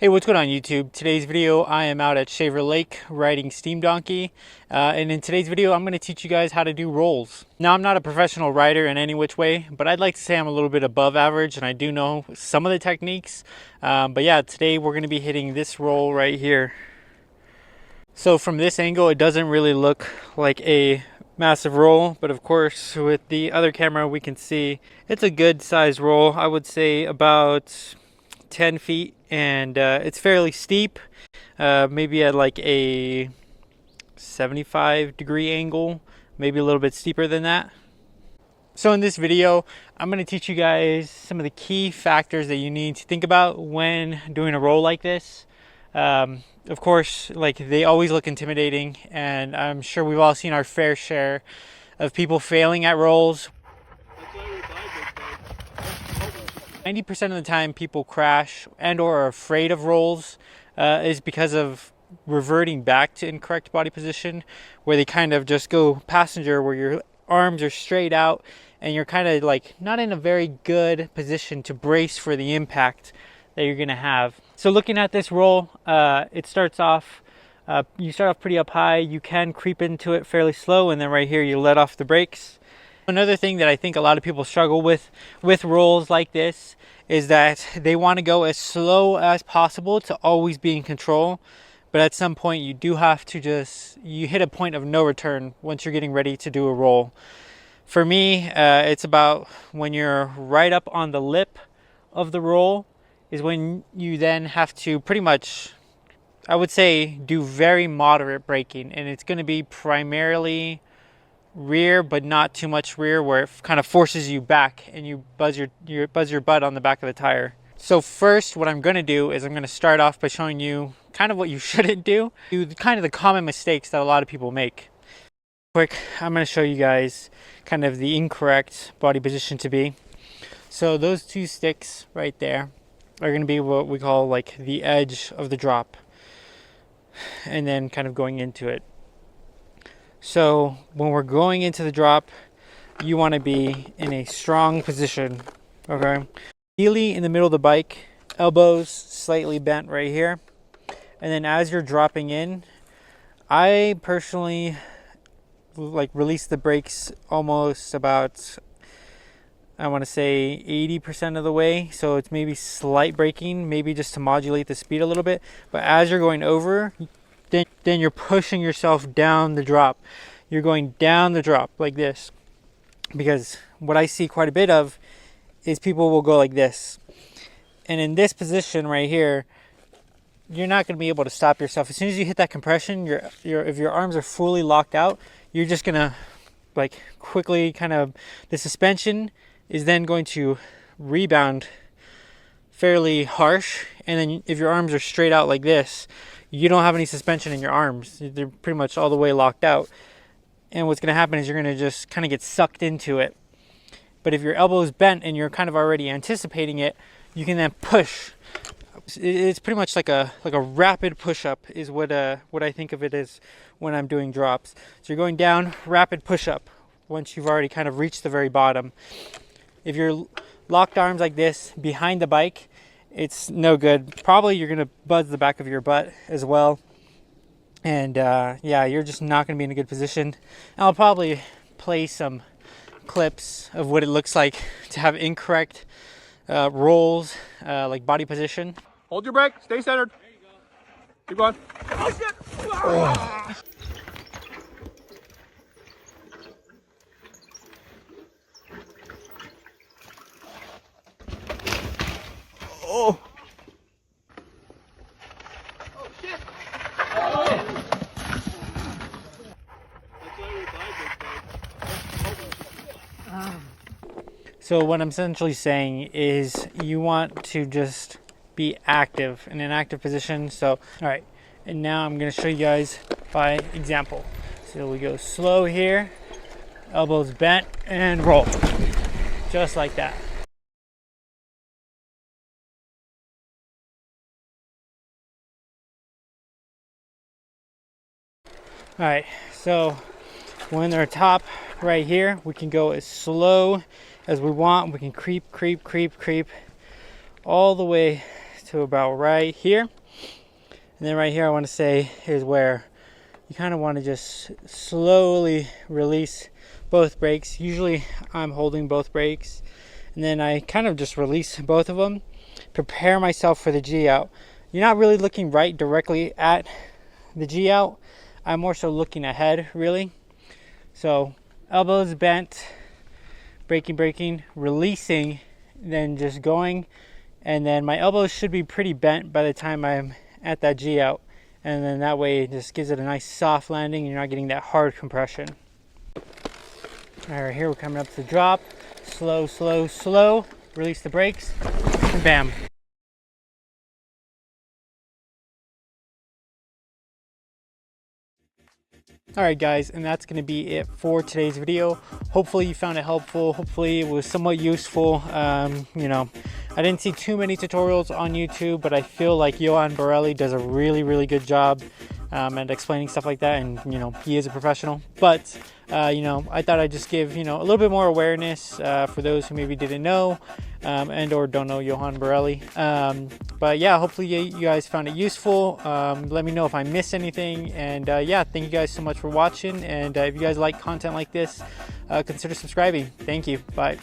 Hey, what's going on YouTube? Today's video, I am out at Shaver Lake riding Steam Donkey. And in today's video, I'm going to teach you guys how to do rolls. Now, I'm not a professional rider in any which way, but I'd like to say I'm a little bit above average and I do know some of the techniques. But yeah, today we're going to be hitting this roll right here. So from this angle, it doesn't really look like a massive roll, but of course with the other camera we can see it's a good size roll. I would say about 10 feet, and it's fairly steep, maybe at like a 75-degree angle, maybe a little bit steeper than that. So in this video, I'm going to teach you guys some of the key factors that you need to think about when doing a roll like this. Of course, like, they always look intimidating, and I'm sure we've all seen our fair share of people failing at rolls. 90% of the time people crash and or are afraid of rolls is because of reverting back to incorrect body position, where they kind of just go passenger, where your arms are straight out and you're kind of like not in a very good position to brace for the impact that you're gonna have. So looking at this roll, it starts off, you start off pretty up high, you can creep into it fairly slow, and then right here you let off the brakes. Another thing that I think a lot of people struggle with rolls like this is that they want to go as slow as possible to always be in control. But at some point you do have to you hit a point of no return once you're getting ready to do a roll. For me, it's about when you're right up on the lip of the roll is when you then have to pretty much, I would say, do very moderate braking. And it's going to be primarily rear, but not too much rear, where it kind of forces you back and you buzz your butt on the back of the tire. So first, what I'm going to do is I'm going to start off by showing you kind of what you shouldn't do kind of the common mistakes that a lot of people make. Quick, I'm going to show you guys kind of the incorrect body position to be. So those two sticks right there are going to be what we call like the edge of the drop, and then kind of going into it. So when we're going into the drop, you want to be in a strong position, okay? Ideally in the middle of the bike, elbows slightly bent right here. And then as you're dropping in, I personally like release the brakes almost about, I want to say 80% of the way. So it's maybe slight braking, maybe just to modulate the speed a little bit. But as you're going over, then you're pushing yourself down the drop. You're going down the drop like this. Because what I see quite a bit of is people will go like this. And in this position right here, you're not going to be able to stop yourself. As soon as you hit that compression, if your arms are fully locked out, you're just going to like quickly kind of, the suspension is then going to rebound fairly harsh. And then if your arms are straight out like this, you don't have any suspension in your arms. They're pretty much all the way locked out. And what's going to happen is you're going to just kind of get sucked into it. But if your elbow is bent and you're kind of already anticipating it, you can then push. It's pretty much like a rapid push-up is what I think of it as when I'm doing drops. So you're going down, rapid push-up once you've already kind of reached the very bottom. If you're locked arms like this behind the bike, it's no good. Probably you're going to buzz the back of your butt as well. And yeah, you're just not going to be in a good position. I'll probably play some clips of what it looks like to have incorrect rolls, like body position. Hold your brake, stay centered. There you go. Keep going. Oh, shit. Oh. Oh. Oh, shit. Oh. So what I'm essentially saying is you want to just be active, in an active position. So, all right, and now I'm going to show you guys by example. So we go slow here, elbows bent, and roll, just like that. All right, so when they're top right here, we can go as slow as we want. We can creep all the way to about right here. And then right here, I want to say is where you kind of want to just slowly release both brakes. Usually I'm holding both brakes, and then I kind of just release both of them, prepare myself for the G out. You're not really looking right directly at the G out. I'm more so looking ahead, really. So elbows bent, braking, releasing, then just going. And then my elbows should be pretty bent by the time I'm at that G out. And then that way it just gives it a nice soft landing and you're not getting that hard compression. All right, here we're coming up to the drop. Slow. Release the brakes, and bam. Alright guys, and that's going to be it for today's video. Hopefully you found it helpful. Hopefully it was somewhat useful. You know, I didn't see too many tutorials on YouTube, but I feel like Johan Borelli does a really good job at explaining stuff like that, and you know, he is a professional. But you know, I thought I'd just give, you know, a little bit more awareness for those who maybe didn't know and or don't know Johan Borelli. But yeah, hopefully you guys found it useful. Let me know if I missed anything, and yeah, thank you guys so much for watching. And if you guys like content like this, consider subscribing. Thank you. Bye.